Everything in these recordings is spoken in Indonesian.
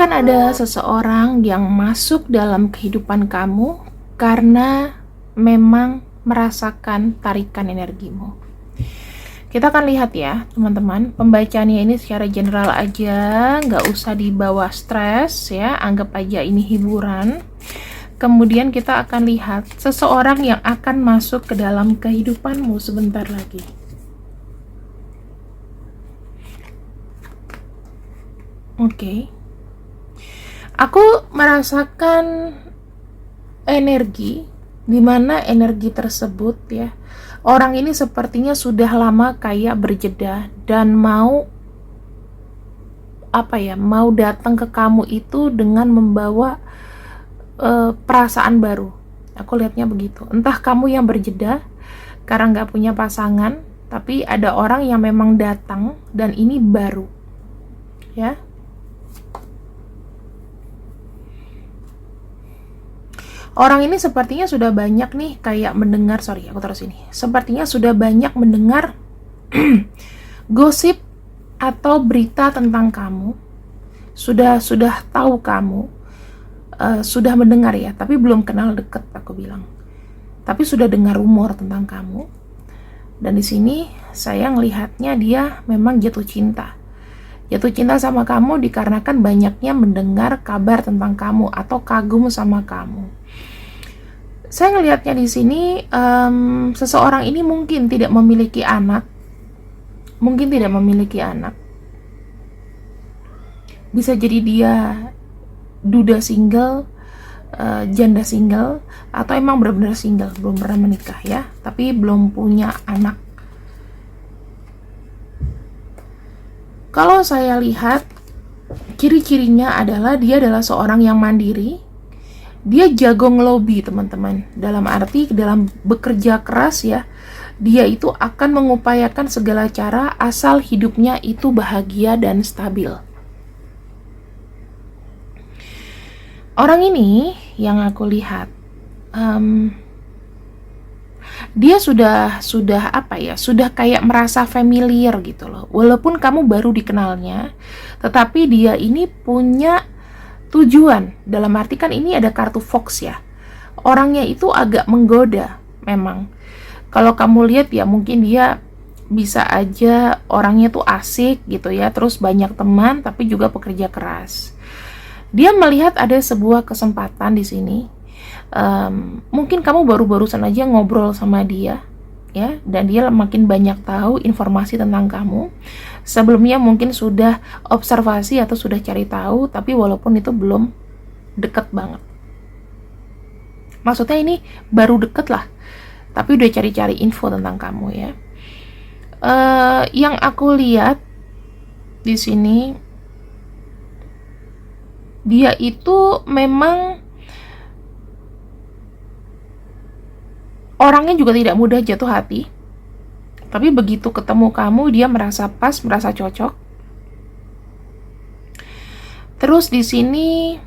Akan ada seseorang yang masuk dalam kehidupan kamu karena memang merasakan tarikan energimu. Kita akan lihat ya teman-teman, pembacaannya ini secara general aja, nggak usah dibawa stres ya, anggap aja ini hiburan. Kemudian kita akan lihat seseorang yang akan masuk ke dalam kehidupanmu sebentar lagi. Oke. Aku merasakan energi, di mana energi tersebut ya, orang ini sepertinya sudah lama kayak berjeda dan mau mau datang ke kamu itu dengan membawa perasaan baru. Aku lihatnya begitu. Entah kamu yang berjeda karena nggak punya pasangan, tapi ada orang yang memang datang dan ini baru, ya. Orang ini sepertinya sudah banyak nih kayak mendengar, sepertinya sudah banyak mendengar gosip atau berita tentang kamu. Sudah tahu kamu, sudah mendengar ya, tapi belum kenal deket, aku bilang. Tapi sudah dengar rumor tentang kamu. Dan di sini saya ngelihatnya dia memang jatuh cinta. Jatuh cinta sama kamu dikarenakan banyaknya mendengar kabar tentang kamu atau kagum sama kamu. Saya ngelihatnya di sini seseorang ini mungkin tidak memiliki anak, bisa jadi dia duda single, janda single, atau emang benar-benar single, belum pernah menikah ya, tapi belum punya anak. Kalau saya lihat ciri-cirinya adalah dia adalah seorang yang mandiri. Dia jago ngelobi teman-teman, dalam arti dalam bekerja keras ya, dia itu akan mengupayakan segala cara asal hidupnya itu bahagia dan stabil. Orang ini yang aku lihat, dia sudah kayak merasa familiar gitu loh, walaupun kamu baru dikenalnya, tetapi dia ini punya tujuan. Dalam arti kan ini ada kartu Fox ya, orangnya itu agak menggoda memang. Kalau kamu lihat ya, mungkin dia bisa aja orangnya tuh asik gitu ya, terus banyak teman tapi juga pekerja keras. Dia melihat ada sebuah kesempatan di sini. Mungkin kamu baru-barusan aja ngobrol sama dia ya, dan dia makin banyak tahu informasi tentang kamu. Sebelumnya mungkin sudah observasi atau sudah cari tahu, tapi walaupun itu belum deket banget. Maksudnya ini baru deket lah, tapi udah cari-cari info tentang kamu ya. Yang aku lihat di sini, dia itu memang orangnya juga tidak mudah jatuh hati. Tapi begitu ketemu kamu, dia merasa pas, merasa cocok. Terus di sini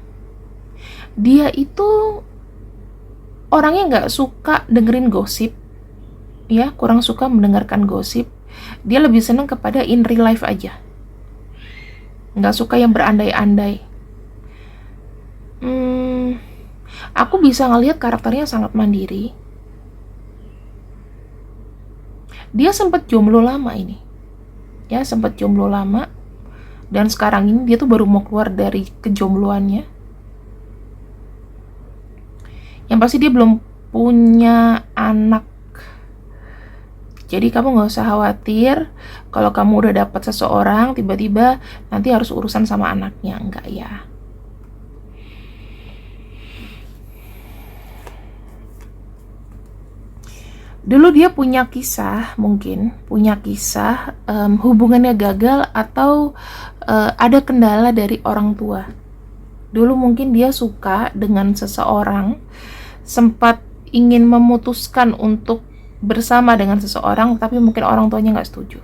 dia itu orangnya nggak suka dengerin gosip, ya, kurang suka mendengarkan gosip. Dia lebih senang kepada in real life aja, nggak suka yang berandai-andai. Aku bisa ngelihat karakternya sangat mandiri. Dia sempat jomblo lama ini, ya, sempat jomblo lama, dan sekarang ini dia tuh baru mau keluar dari kejombloannya. Yang pasti dia belum punya anak. Jadi kamu nggak usah khawatir kalau kamu udah dapat seseorang tiba-tiba nanti harus urusan sama anaknya, enggak ya. Dulu dia punya kisah, hubungannya gagal atau ada kendala dari orang tua. Dulu mungkin dia suka dengan seseorang, sempat ingin memutuskan untuk bersama dengan seseorang, tapi mungkin orang tuanya nggak setuju.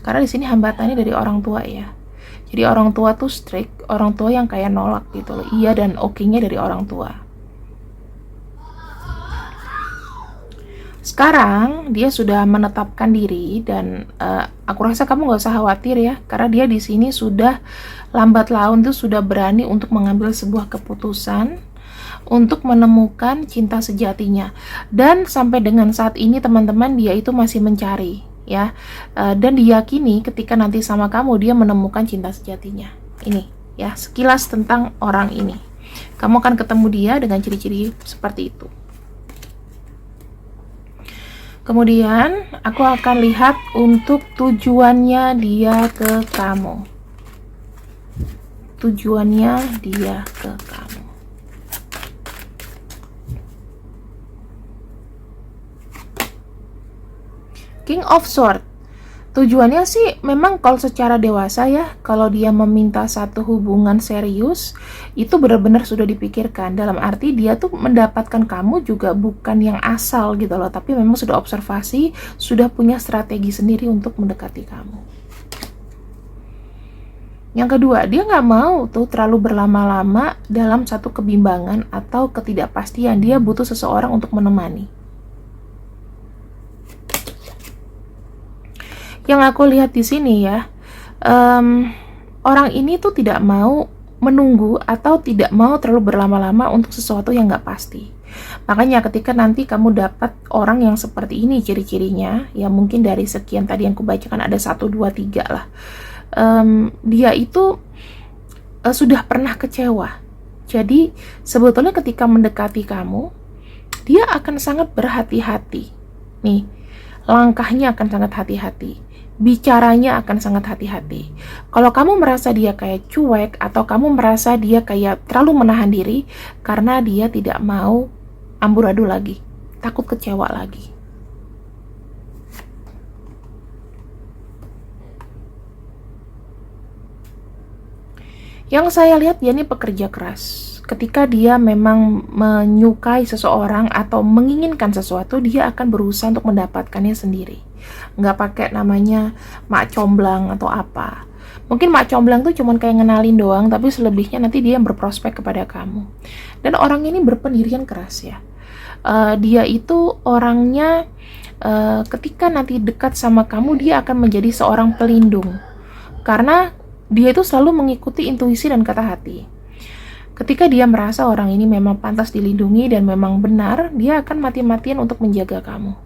Karena di sini hambatannya dari orang tua ya. Jadi orang tua tuh strict, orang tua yang kayak nolak gitu loh, iya dan oke-nya dari orang tua. Sekarang dia sudah menetapkan diri dan aku rasa kamu nggak usah khawatir ya, karena dia di sini sudah lambat laun tuh sudah berani untuk mengambil sebuah keputusan untuk menemukan cinta sejatinya. Dan sampai dengan saat ini teman-teman, dia itu masih mencari ya, dan diyakini ketika nanti sama kamu dia menemukan cinta sejatinya. Ini ya sekilas tentang orang ini. Kamu akan ketemu dia dengan ciri-ciri seperti itu. Kemudian aku akan lihat untuk tujuannya dia ke kamu. Tujuannya dia ke kamu. King of Swords. Tujuannya sih memang kalau secara dewasa ya, kalau dia meminta satu hubungan serius, itu benar-benar sudah dipikirkan. Dalam arti dia tuh mendapatkan kamu juga bukan yang asal gitu loh, tapi memang sudah observasi, sudah punya strategi sendiri untuk mendekati kamu. Yang kedua, dia nggak mau tuh terlalu berlama-lama dalam satu kebimbangan atau ketidakpastian. Dia butuh seseorang untuk menemani. Yang aku lihat di sini ya, orang ini tuh tidak mau menunggu atau tidak mau terlalu berlama-lama untuk sesuatu yang nggak pasti. Makanya ketika nanti kamu dapat orang yang seperti ini ciri-cirinya, ya mungkin dari sekian tadi yang kubacakan ada 1, 2, 3 lah. Dia itu sudah pernah kecewa. Jadi sebetulnya ketika mendekati kamu, dia akan sangat berhati-hati. Nih, langkahnya akan sangat hati-hati. Bicaranya akan sangat hati-hati. Kalau kamu merasa dia kayak cuek atau kamu merasa dia kayak terlalu menahan diri karena dia tidak mau amburadul lagi, takut kecewa lagi. Yang saya lihat dia ini pekerja keras. Ketika dia memang menyukai seseorang atau menginginkan sesuatu, dia akan berusaha untuk mendapatkannya sendiri. Nggak pakai namanya mak comblang atau apa. Mungkin mak comblang tuh cuman kayak ngenalin doang, tapi selebihnya nanti dia yang berprospek kepada kamu. Dan orang ini berpendirian keras ya. Dia itu orangnya ketika nanti dekat sama kamu, dia akan menjadi seorang pelindung. Karena dia itu selalu mengikuti intuisi dan kata hati. Ketika dia merasa orang ini memang pantas dilindungi dan memang benar, dia akan mati-matian untuk menjaga kamu.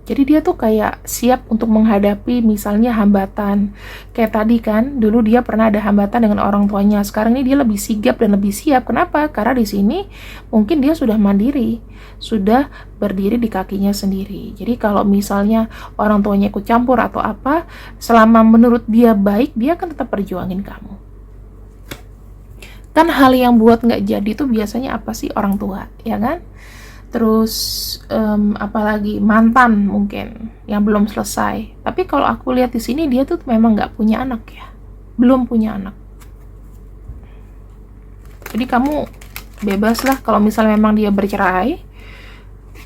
Jadi dia tuh kayak siap untuk menghadapi misalnya hambatan. Kayak tadi kan, dulu dia pernah ada hambatan dengan orang tuanya. Sekarang ini dia lebih sigap dan lebih siap. Kenapa? Karena di sini mungkin dia sudah mandiri, sudah berdiri di kakinya sendiri. Jadi kalau misalnya orang tuanya ikut campur atau apa, selama menurut dia baik, dia akan tetap perjuangin kamu. Kan hal yang buat nggak jadi tuh biasanya apa sih? Orang tua, ya kan? Terus apalagi mantan mungkin yang belum selesai. Tapi kalau aku lihat di sini dia tuh memang nggak punya anak ya, belum punya anak. Jadi kamu bebas lah kalau misalnya memang dia bercerai,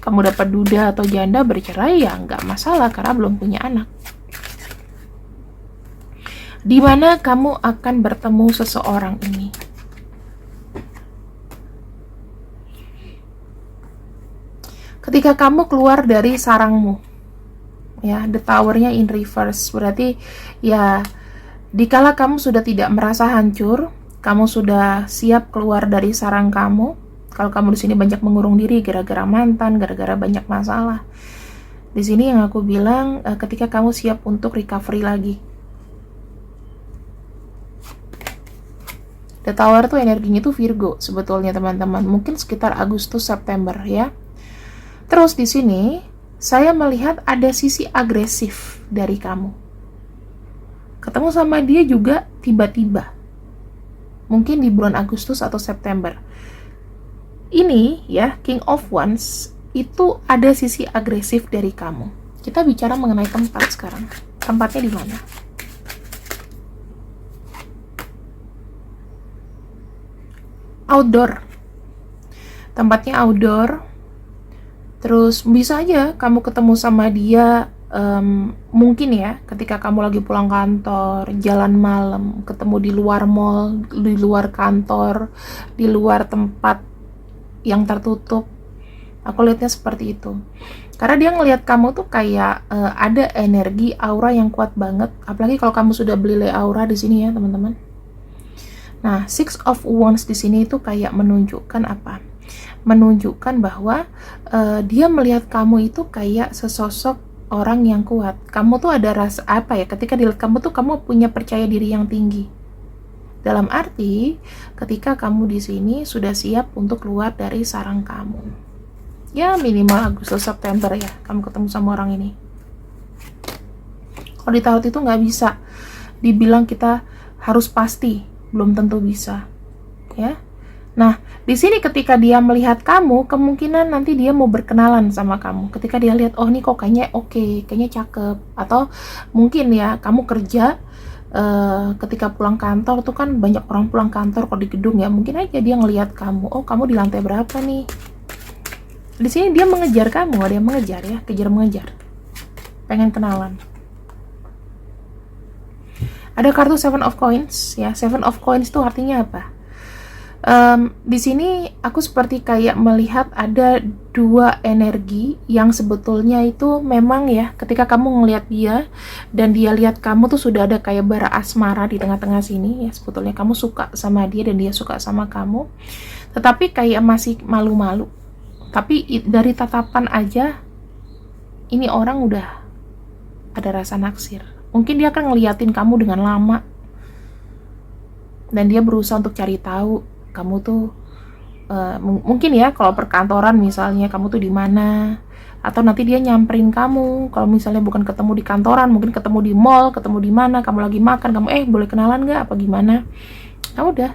kamu dapat duda atau janda bercerai ya nggak masalah karena belum punya anak. Di mana kamu akan bertemu seseorang ini? Ketika kamu keluar dari sarangmu, ya, the towernya in reverse, berarti ya, dikala kamu sudah tidak merasa hancur, kamu sudah siap keluar dari sarang kamu. Kalau kamu di sini banyak mengurung diri gara-gara mantan, gara-gara banyak masalah. Di sini yang aku bilang, ketika kamu siap untuk recovery lagi. The tower tuh energinya tuh Virgo sebetulnya teman-teman, mungkin sekitar Agustus September ya. Terus di sini saya melihat ada sisi agresif dari kamu. Ketemu sama dia juga tiba-tiba. Mungkin di bulan Agustus atau September. Ini ya, King of Wands itu ada sisi agresif dari kamu. Kita bicara mengenai tempat sekarang. Tempatnya di mana? Outdoor. Tempatnya outdoor. Terus bisa aja kamu ketemu sama dia mungkin ya ketika kamu lagi pulang kantor, jalan malam, ketemu di luar mall, di luar kantor, di luar tempat yang tertutup. Aku lihatnya seperti itu. Karena dia ngelihat kamu tuh kayak ada energi aura yang kuat banget. Apalagi kalau kamu sudah beli lay aura di sini ya, teman-teman. Nah, Six of Wands di sini itu kayak menunjukkan apa? Menunjukkan bahwa dia melihat kamu itu kayak sesosok orang yang kuat. Kamu tuh ada rasa apa ya? Ketika dilihat kamu tuh kamu punya percaya diri yang tinggi. Dalam arti, ketika kamu di sini sudah siap untuk keluar dari sarang kamu. Ya minimal Agustus September ya, kamu ketemu sama orang ini. Kalau di tarot itu nggak bisa dibilang kita harus pasti, belum tentu bisa. Ya. Nah, di sini ketika dia melihat kamu, kemungkinan nanti dia mau berkenalan sama kamu. Ketika dia lihat, oh ini kok kayaknya oke, kayaknya cakep. Atau mungkin ya, kamu kerja, ketika pulang kantor tuh kan banyak orang pulang kantor kalau di gedung ya, mungkin aja dia ngelihat kamu, oh kamu di lantai berapa nih. Di sini dia mengejar kamu, ada yang mengejar ya, kejar mengejar, pengen kenalan. Ada kartu Seven of Coins ya. Seven of Coins itu artinya apa? Di sini aku seperti kayak melihat ada dua energi yang sebetulnya itu memang ya, ketika kamu ngelihat dia dan dia lihat kamu tuh sudah ada kayak bara asmara di tengah-tengah sini ya, sebetulnya kamu suka sama dia dan dia suka sama kamu, tetapi kayak masih malu-malu. Tapi dari tatapan aja ini orang udah ada rasa naksir. Mungkin dia akan ngeliatin kamu dengan lama dan dia berusaha untuk cari tahu kamu tuh mungkin ya kalau perkantoran misalnya kamu tuh di mana, atau nanti dia nyamperin kamu. Kalau misalnya bukan ketemu di kantoran, mungkin ketemu di mall, ketemu di mana, kamu lagi makan, kamu boleh kenalan nggak apa gimana. Nah udah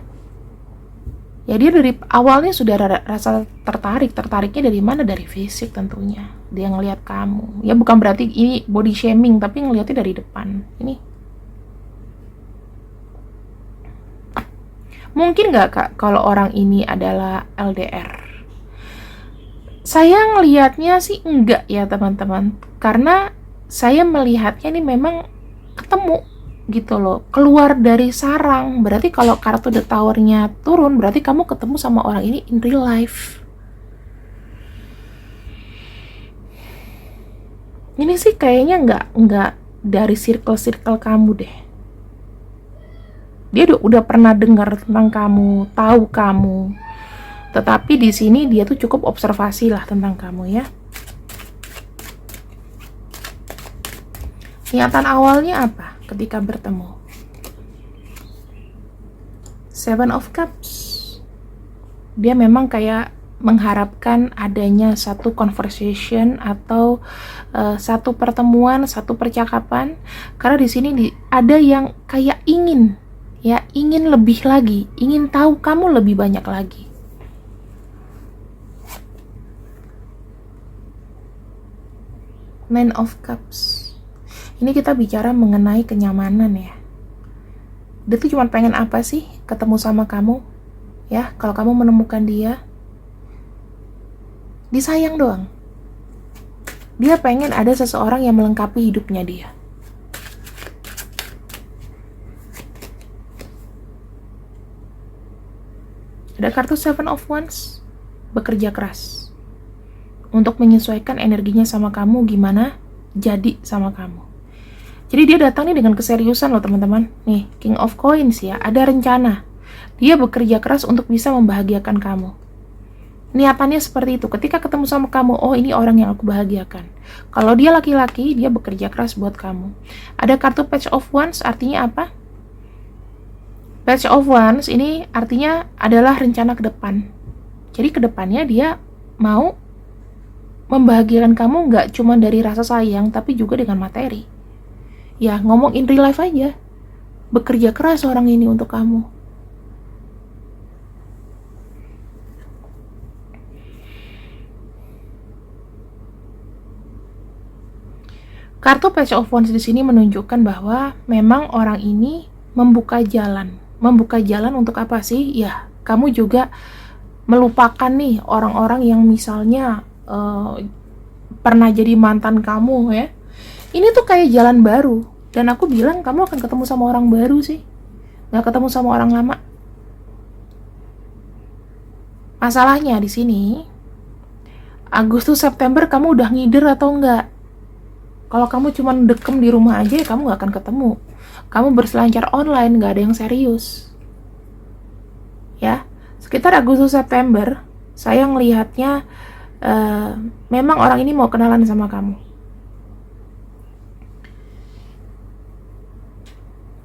ya, dia dari awalnya sudah ada rasa tertariknya dari mana? Dari fisik tentunya. Dia ngelihat kamu ya, bukan berarti ini body shaming, tapi ngelihatnya dari depan. Ini mungkin nggak kak kalau orang ini adalah LDR? Saya ngelihatnya sih enggak ya teman-teman, karena saya melihatnya ini memang ketemu gitu loh, keluar dari sarang. Berarti kalau kartu The Tower-nya turun, berarti kamu ketemu sama orang ini in real life. Ini sih kayaknya nggak dari circle kamu deh. Dia udah pernah dengar tentang kamu, tahu kamu. Tetapi di sini dia tuh cukup observasi lah tentang kamu ya. Niatan awalnya apa ketika bertemu? Seven of Cups. Dia memang kayak mengharapkan adanya satu conversation atau satu pertemuan, satu percakapan. Karena di sini ada yang kayak ingin lebih lagi, ingin tahu kamu lebih banyak lagi. Nine of Cups. Ini kita bicara mengenai kenyamanan ya. Dia tuh cuma pengen apa sih ketemu sama kamu? Ya, kalau kamu menemukan dia, disayang doang. Dia pengen ada seseorang yang melengkapi hidupnya dia. Ada kartu Seven of Wands, bekerja keras untuk menyesuaikan energinya sama kamu, gimana jadi sama kamu. Jadi dia datang nih dengan keseriusan loh teman-teman. Nih, King of Coins ya, ada rencana. Dia bekerja keras untuk bisa membahagiakan kamu. Niatannya seperti itu. Ketika ketemu sama kamu, oh ini orang yang aku bahagiakan. Kalau dia laki-laki, dia bekerja keras buat kamu. Ada kartu Page of Wands, artinya apa? Page of Wands ini artinya adalah rencana ke depan. Jadi ke depannya dia mau membahagiakan kamu nggak cuma dari rasa sayang, tapi juga dengan materi. Ya, ngomong in real life aja. Bekerja keras orang ini untuk kamu. Kartu Page of Wands di sini menunjukkan bahwa memang orang ini membuka jalan untuk apa sih? Ya, kamu juga melupakan nih orang-orang yang misalnya pernah jadi mantan kamu ya. Ini tuh kayak jalan baru, dan aku bilang kamu akan ketemu sama orang baru sih, nggak ketemu sama orang lama. Masalahnya di sini Agustus September kamu udah ngider atau enggak? Kalau kamu cuma dekem di rumah aja, ya kamu nggak akan ketemu. Kamu berselancar online, nggak ada yang serius. Ya, sekitar Agustus September, saya ngelihatnya memang orang ini mau kenalan sama kamu.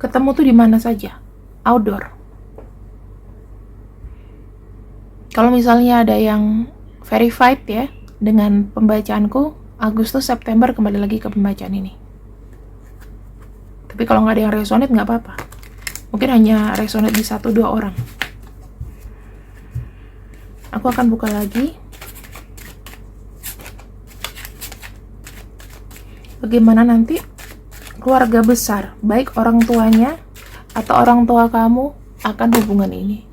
Ketemu tuh di mana saja, outdoor. Kalau misalnya ada yang verified ya dengan pembacaanku, Agustus September kembali lagi ke pembacaan ini. Tapi kalau nggak ada yang resonate nggak apa-apa. Mungkin hanya resonate di 1-2 orang. Aku akan buka lagi. Bagaimana nanti keluarga besar, baik orang tuanya atau orang tua kamu akan hubungan ini.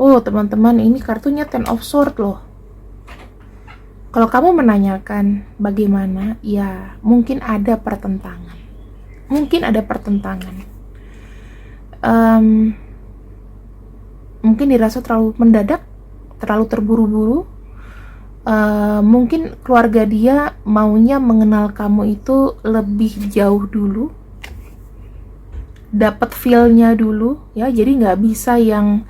Oh teman-teman, ini kartunya Ten of Swords loh. Kalau kamu menanyakan bagaimana, ya mungkin ada pertentangan. Mungkin dirasa terlalu mendadak, terlalu terburu-buru. Mungkin keluarga dia maunya mengenal kamu itu lebih jauh dulu, dapat feel-nya dulu, ya. Jadi nggak bisa yang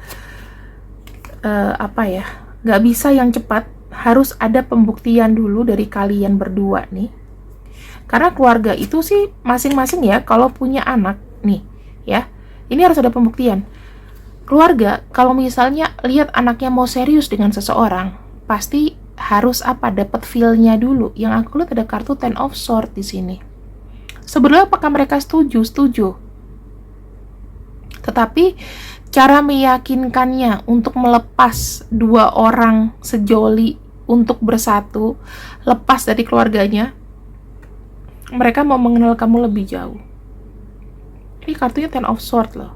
nggak bisa yang cepat. Harus ada pembuktian dulu dari kalian berdua nih. Karena keluarga itu sih masing-masing ya, kalau punya anak nih ya, ini harus ada pembuktian. Keluarga kalau misalnya lihat anaknya mau serius dengan seseorang, pasti harus dapat feel-nya dulu. Yang aku lihat ada kartu Ten of Swords di sini. Sebenarnya apakah mereka setuju? Setuju. Tetapi cara meyakinkannya untuk melepas 2 orang sejoli untuk bersatu, lepas dari keluarganya, mereka mau mengenal kamu lebih jauh. Ini kartunya Ten of Swords loh.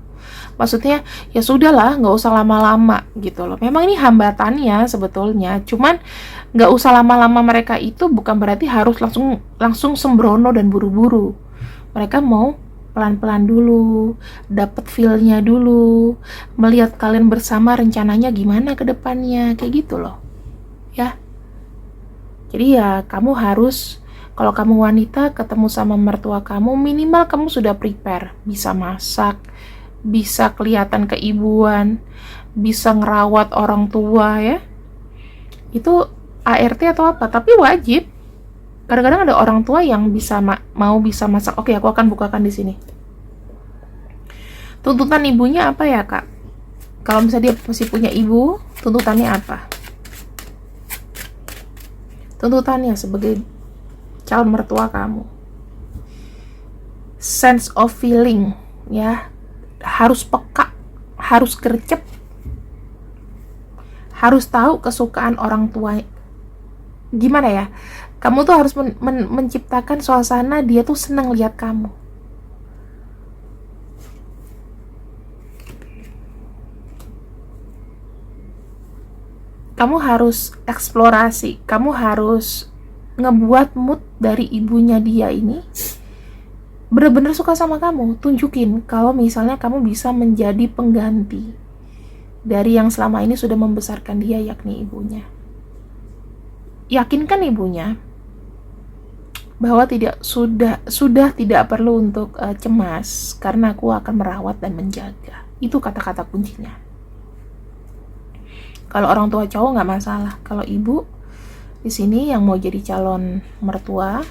Maksudnya ya sudahlah, nggak usah lama-lama gitu loh. Memang ini hambatannya sebetulnya, cuman nggak usah lama-lama. Mereka itu bukan berarti harus langsung sembrono dan buru-buru. Mereka mau pelan-pelan dulu, dapat feel-nya dulu, melihat kalian bersama rencananya gimana ke depannya, kayak gitu loh. Ya. Jadi ya kamu harus, kalau kamu wanita ketemu sama mertua kamu, minimal kamu sudah prepare, bisa masak, bisa kelihatan keibuan, bisa ngerawat orang tua ya. Itu ART atau apa, tapi wajib. Kadang-kadang ada orang tua yang bisa bisa masak. Oke, aku akan bukakan di sini. Tuntutan ibunya apa ya, Kak? Kalau misalnya dia masih punya ibu, tuntutannya apa? Tuntutannya sebagai calon mertua kamu. Sense of feeling, ya. Harus peka, harus gercep. Harus tahu kesukaan orang tua. Gimana ya? Kamu tuh harus menciptakan suasana dia tuh senang lihat kamu. Kamu harus eksplorasi, kamu harus ngebuat mood dari ibunya dia ini benar-benar suka sama kamu. Tunjukin kalau misalnya kamu bisa menjadi pengganti dari yang selama ini sudah membesarkan dia, yakni ibunya. Yakinkan ibunya bahwa sudah tidak perlu untuk cemas, karena aku akan merawat dan menjaga. Itu kata-kata kuncinya. Kalau orang tua cowok nggak masalah. Kalau ibu di sini yang mau jadi calon mertua,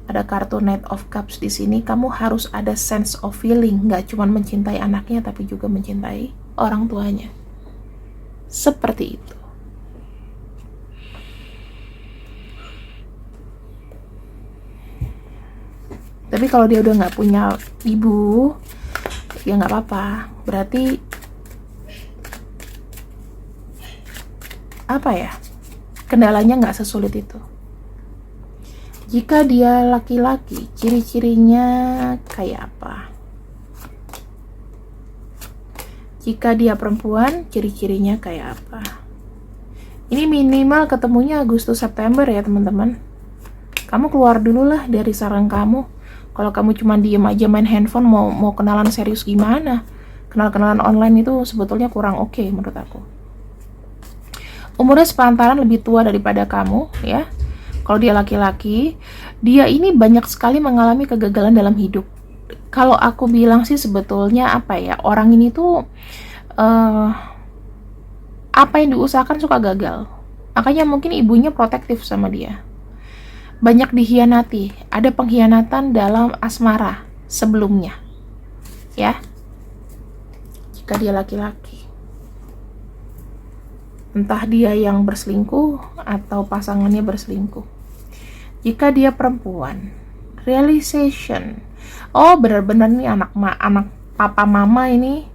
ada kartu Knight of Cups di sini. Kamu harus ada sense of feeling, nggak cuma mencintai anaknya, tapi juga mencintai orang tuanya. Seperti itu. Tapi kalau dia udah nggak punya ibu, ya nggak apa-apa. Berarti apa ya? Kendalanya nggak sesulit itu. Jika dia laki-laki, ciri-cirinya kayak apa? Jika dia perempuan, ciri-cirinya kayak apa? Ini minimal ketemunya Agustus September ya teman-teman. Kamu keluar dulu lah dari sarang kamu. Kalau kamu cuma diem aja main handphone, mau kenalan serius gimana? Kenalan online itu sebetulnya kurang oke menurut aku. umurnya sepantaran lebih tua daripada kamu ya. Kalau dia laki-laki, dia ini banyak sekali mengalami kegagalan dalam hidup. Kalau aku bilang sih sebetulnya apa ya, orang ini tuh apa yang diusahakan suka gagal. Makanya mungkin ibunya protektif sama dia. Banyak dikhianati, ada pengkhianatan dalam asmara sebelumnya. Ya, jika dia laki-laki. Entah dia yang berselingkuh atau pasangannya berselingkuh. Jika dia perempuan, realization. Oh, benar-benar nih anak papa mama ini.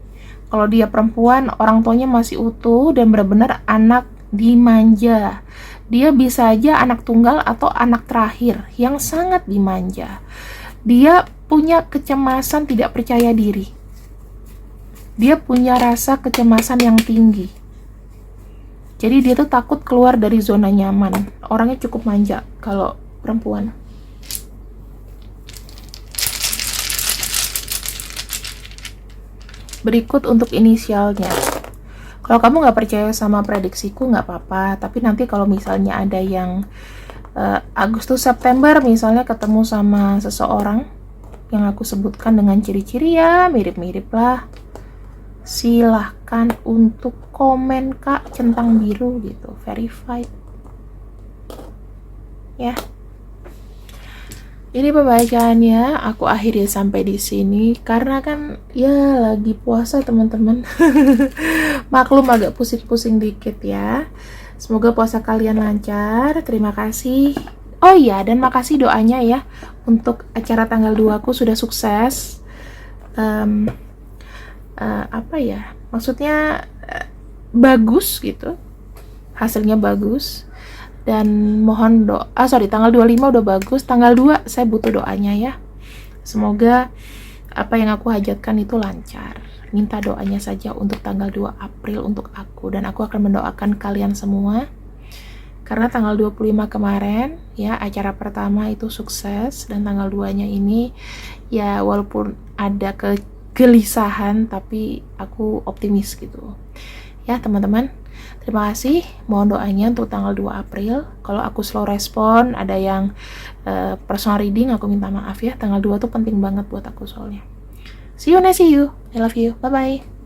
Kalau dia perempuan, orang tuanya masih utuh dan benar-benar anak dimanja. Dia bisa aja anak tunggal atau anak terakhir yang sangat dimanja. Dia punya kecemasan, tidak percaya diri. Dia punya rasa kecemasan yang tinggi. Jadi dia tuh takut keluar dari zona nyaman. Orangnya cukup manja kalau perempuan. Berikut untuk inisialnya. Kalau kamu nggak percaya sama prediksiku nggak apa-apa. Tapi nanti kalau misalnya ada yang Agustus September misalnya ketemu sama seseorang yang aku sebutkan dengan ciri-ciri ya mirip-mirip lah, silahkan untuk komen Kak centang biru gitu, verified ya. Ini pembacaannya aku akhiri sampai di sini karena kan ya lagi puasa teman-teman. Maklum agak pusing-pusing dikit ya. Semoga puasa kalian lancar. Terima kasih. Oh iya, dan makasih doanya ya untuk acara tanggal 2 aku sudah sukses. Apa ya? Maksudnya bagus gitu. Hasilnya bagus. Dan mohon tanggal 25 udah bagus, tanggal 2 saya butuh doanya ya. Semoga apa yang aku hajatkan itu lancar. Minta doanya saja untuk tanggal 2 April untuk aku, dan aku akan mendoakan kalian semua. Karena tanggal 25 kemarin ya acara pertama itu sukses, dan tanggal 2-nya ini ya walaupun ada kegelisahan tapi aku optimis gitu. Ya teman-teman, terima kasih. Mohon doanya untuk tanggal 2 April. Kalau aku slow respon, ada yang personal reading, aku minta maaf ya. Tanggal 2 tuh penting banget buat aku soalnya. See you next, see you. I love you. Bye-bye.